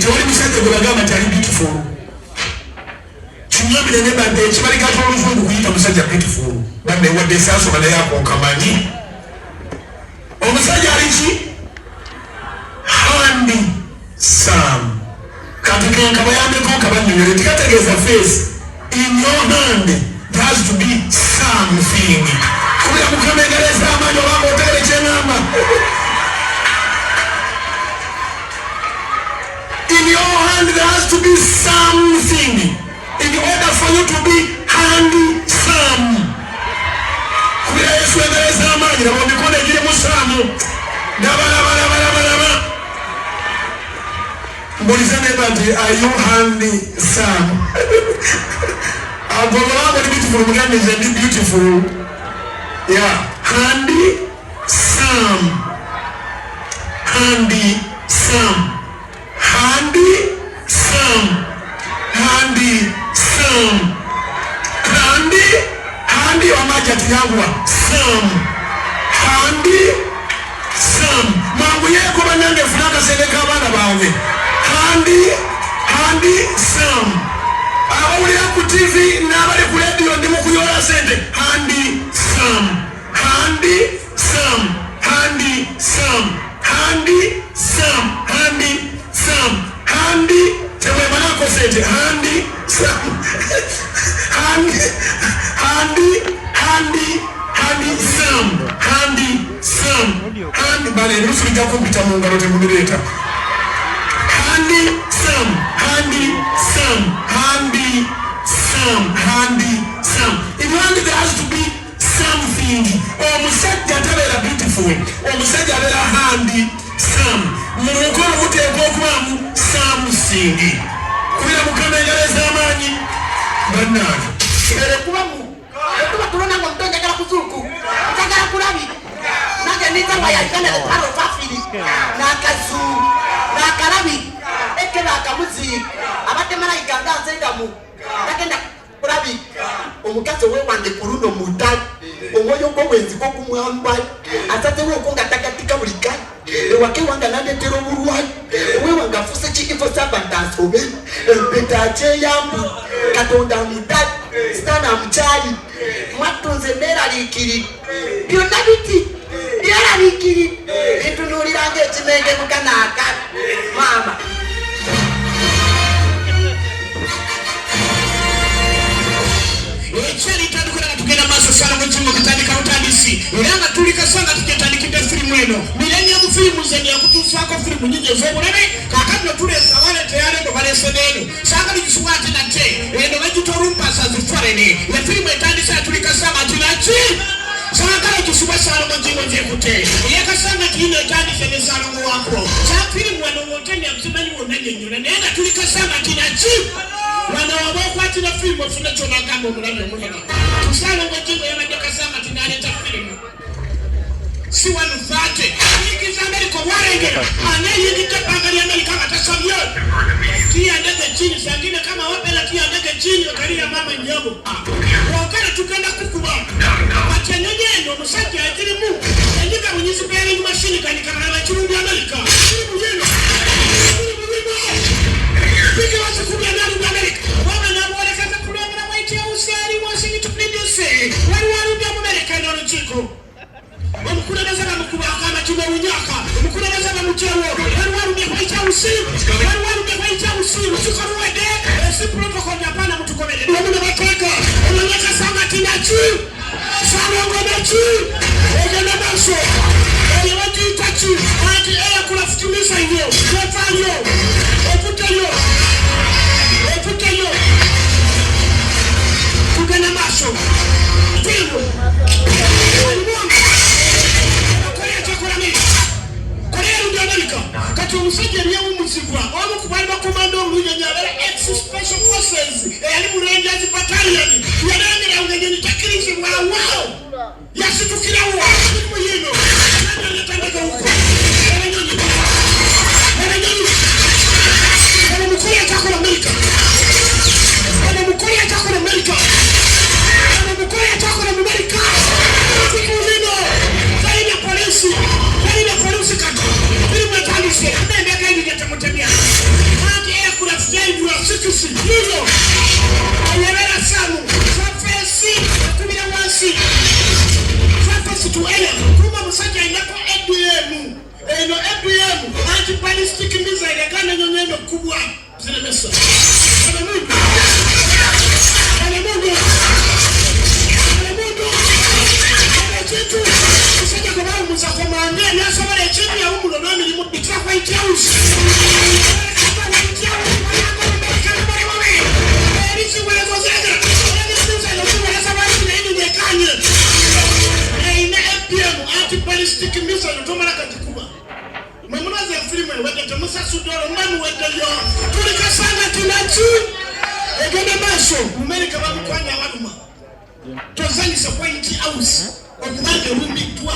tewali musajja gwe bagamba nti ali beautiful kinyamire ne badde ekibalika ky'oluzungu kuyita musajja beautiful badde wadde esasoma naye akonkamanyi omusajja aliki handsome katukenka bayambeko kabanyonyole tikategeeza face in your hand there has to be something kubira mukama engereza amanyi obanga otegere kyeŋŋamba in your hand there has to be something in order for you to be handsome kubira yesu engereza amanyi nabo mikono egiri mu saamu dabalabalabalabalaba mbulize neba nti are you handsome agololabo ni beautiful mugandize ndi beautiful yeah handsome handsome handsome handsome handi wamajati yagwa some handsome mangu yeko banyange fulaka seleka abana bawe handsome abawulira ku TV n'abali ku radio ndi mu kuyola sente handsome handsome handsome handsome handsome handi tewemanako sente handsome handsome handi bale nusulija kumpita mu ngalo temunireta handsome handsome in hand there has to be something omusajja tabeera beautiful omusajja abeera handsome mumukono muteekwa okubamu something kubira mukama engereza amaanyi bannange kuba tulona ngo mtonjagala kuzuku njagala kulabi nange nitamba yalikana letaro fafiri nakazu nakalabi ekeba akamuzi abate malayika nganzendamu nagenda kulabi omukazi wewange kuluno mutali omwoyo gw'obwenzi gw'okumwamba asazewo okunga tagatika buli kale ewake wanga nandetera obulwali owewanga afuse kifo sabandansobe empeta akyeyambu katonda mutali sitana mukyali mwatunze neeraliikiri byonna biti byeraliikiri bitunuuliranga ekimenge mukanaaka maama ekyalitandikira nga tugenda maaso sala mukimu katandika butandisi era nga tuli kasanga tuketandikidde firimu eno millennium firimu ze yakutuusaako firimu nyingi ez'obulabe kaakatino tuleesa baleeta eyalendo baleese n'eno sanga ligisubwa ati nate eno bagita olumpasa zifarene efirimu etandisa tuli kasanga ati naki saagala gisubwa salongo ngingo gyekute eyakasanga tiino etandise ne salongo wankro kyafirimu wano ng'oteni akusimanyi wonna nnyonnyola naye nga tuli kasanga ati naki wano waba okwatira firimu ofuna kyonagamba omulabe omulala tusalongo ngingo yabadde kasanga ati naleeta firimu si wano fate ayigiza Amerika obwalengera aneyigidde ebbanga lya Amerika nga tasabye tiyandege chini sangine kama wapela tiyandege chini okaliya mama nnyabo wakala tugenda kukuba ati enyonyi eno omusajja agirimu enyiga bunyizi bearing machine kanikanala ekirundu Amerika firimu yeno bigibazikubya nalundu Amerika waba nabuolekeza kulengera White House ali Washington DC waliwo alundu Amerika eno olukiiko omukulembeze bamukubanga amatiba obunyaka omukulembeze bamutyawo waliwo alumye White House lukiiko luwedde esi protocol yapana mutukomerere omuno bateeka omanyakasanga tinaki salongo naki egenda maaso eyo bagiyitaki anti eyakulafutumisa yo evayo eputeyo tugenda maaso firimu kati omusajja ebyewumuzibwa omu ku bali bakomanda olunyonyi abeera ex-special forces eyali mu Rangers battalion yalengera obunyonyi takkirizibwawo yasitukirawo firimu yino yasobola ekintu yawumulo n'emirimu bitira kwa White House ballistic missile tomala kajikuba mwemunaze filime wede temusa sudoro manu wede yo tulikasanga tunachi egende maso America bamukwanya waduma tozanyisa White House okubange rumbitwa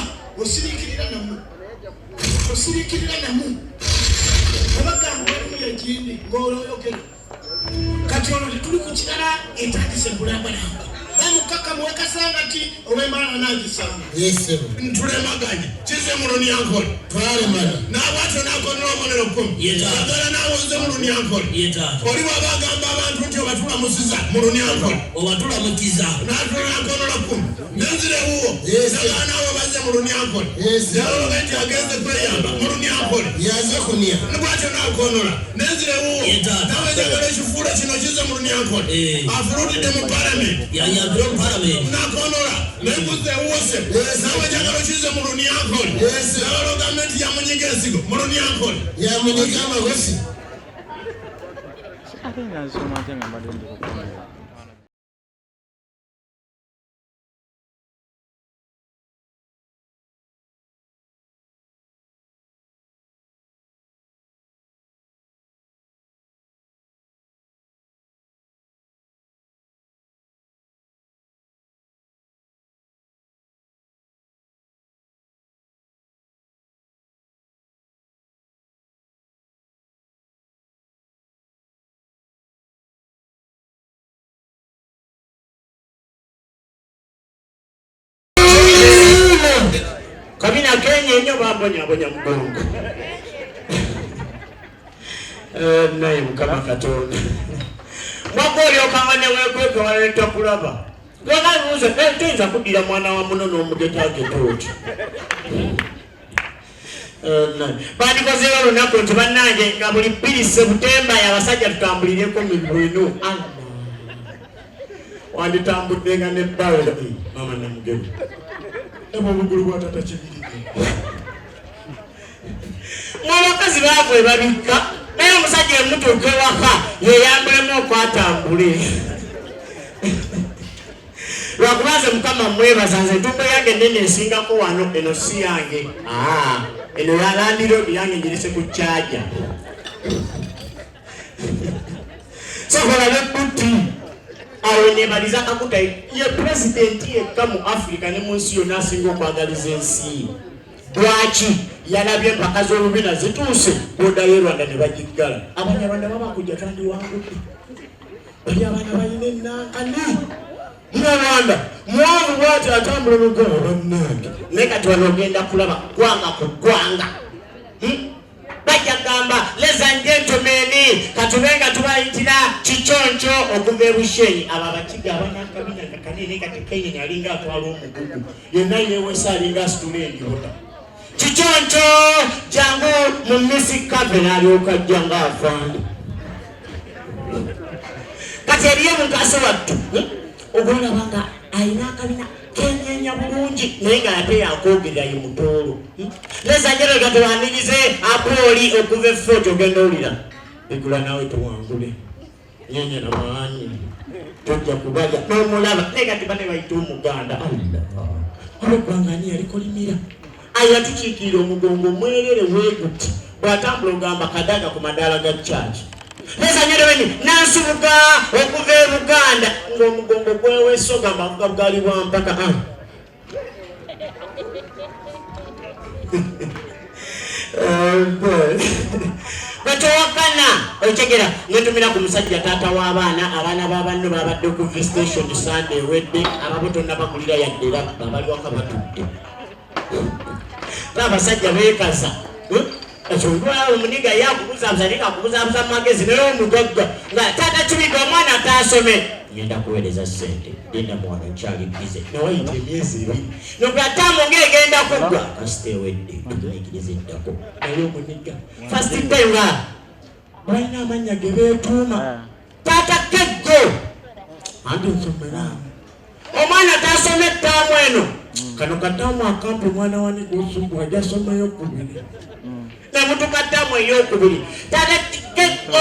osirikirira namu abagambo bali yajini ngolo yokero kati ono tuli ku kirala etagise bulamba bamukaka mwekasanga ati owemala nagisanga yesebo ntulemaganye kize muloni yankole twale mala n'abantu nakonera omonero kumi agala nawoze muloni yankole oli wabagamba abantu nti obatulamusiza muloni yankole obatulamukiza natula yakonera kumi nenzire wuwo agala nawe baze muloni yankole yaloga nti agenze kweyamba muloni yankole yaze kunia nibwatyo nakonora nenzire wuwo nawe jagala ekifuula kino kize muloni yankole afulutidde mu parliament nakonora nebuze wose nawe jagala kize muloni yankole nalo gavumenti yamunyiga ensigo muloni yankole yamunyiga amagosi kabina Kenya nyo babonya mgongo naye mukama Katonda mwakoli okangane wekweke waleta kulaba lwanabuuza tenza kudira mwana wa muno n'omugetagetooti bandikozera olunaku nti bannange nga buli 2 Septemba y'abasajja tutambulireko milwino wanditambuddenga nebbawera mama namugemu ebo bugulu bwa tata kibirike mwabakazi baabwe babikka naye omusajja emutuuka ewaka yeyambulemu okwatambule lwakubaze mukama mwebaza nze entumbo yange ennene esingako wano eno si yange eno yalandiroodi yange ngirise ku kyaja sokola bekuti awe nebaliza kakuta ye presidenti yekka mu Africa ne mu nsi yonna asinga okwagaliza ensi lwaki yalabye empaka z'olubina zituuse boda y'e Rwanda ne bagiggala abanyarwanda babakujja twandiwangudde bali abaana balina ennankani Rwanda mwavu bwati atambula olugalo bannange naye kati wano ogenda kulaba gwanga ku gwanga bajja gamba ladies and gentlemen katubenga tubayitira kiconco okuva ebushenyi abo abakiga abanakabina kakanene kati Kenya alinga atwala omugugu yenna yewesa alinga asitula enjota kiconco jangu mu misi kabena alyoka janga afande kati eriyo omuntu asowattu obona banga ayina akabina kenyenya bulungi naye nga ate yakwogerera ye mutoolo lesajero gatuwanirize apooli okuva effooti ogenda olira egula nawe tuwangule nyenye na maanyi tojja kubalya n'omulaba naye kati bane bayita omuganda olweggwangani yalikolimira ayatukiikirira omugongo mwerere weeguti bw'atambula ogamba kadaga ku madaala ga church lesajero beni nansubuka okuva e Buganda ng'omugongo gweweesa ogamba avuga bugaali bwa mpaka batowakana okyegera netumira ku musajja taata w'abaana b'abanno babadde ku visitation Sunday ewedde ababotonna bakulira yaddera babali waka batudde abasajja beekaza ekyongulawo omuniga yakubuzabuza nika akubuzabuza magezi naye omugagga nga taata kibiga omwana ataasome ngenda kuweereza ssente genda mwana nkyali bize nawayita emyezi 2 nogatamu ng'egenda kuggwa kasita ewedde tumayigiriza eddako naye omuniga first time nga balina amannya ge beetuuma taata keggo anti nsomeramu omwana taasome ettaamu eno kano katamu akampi mwana wani kusuku hajasoma yokubili na mtu katamu yokubili tada tikeko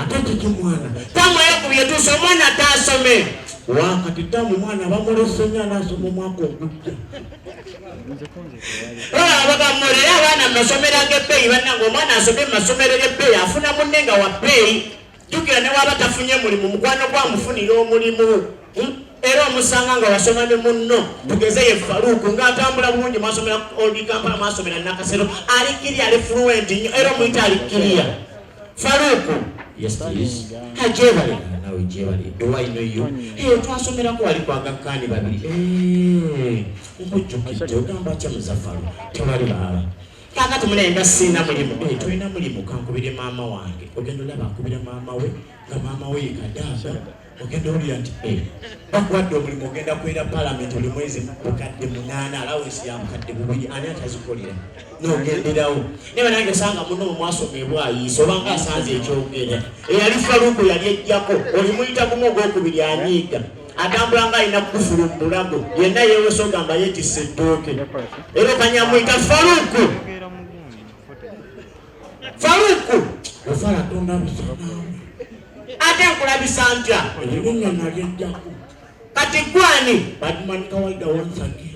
atati kimwana tamu yokubili tusomana tasome wakati tamu mwana bamulesenya nasoma mwako okujja bakamulera abaana masomero ag'ebbeeyi bannange omwana asome masomero g'ebbeeyi afuna munnenga wa bbeeyi jjukira ne waba tafunye mulimu mukwano gwamufunira omulimu era omusanga nga wasoma ne munno tugeze ye Faruku ng'atambula bulungi mwasomera Old Kampala mwasomera Nakasero alikiri ali fluent nnyo era omuyita alikiriya Faruku yes please hajebale nawe jebale do I know you twasomerako wali kwa gakani babiri nkujjukidde ogamba kya Muzafaru tewali baba kakati munayenga sina mulimu tulina mulimu kankubire maama wange ogenda olaba akubira maama we nga maama we yekadaaba ogenda olya nti bakuwadde omulimu ogenda kwera palamenti buli mwezi mukadde 8 alawesi ya mukadde 2 ani atazikolera n'ogenderawo neba nange sanga muno mwasomebwa ayiisa obanga asanze ekyogera eyali Faruku yali ejjako oli muyita gumu ogwokubiri anyiiga atambula nga alina kufulu mu bulago yenna yeewesa ogamba yeetisse ettooke era okanyamuyita Faruku ofala tonda bisanawe ate nkulabisa ntya erinnya nalyejjako kati gwani badman kawaida once again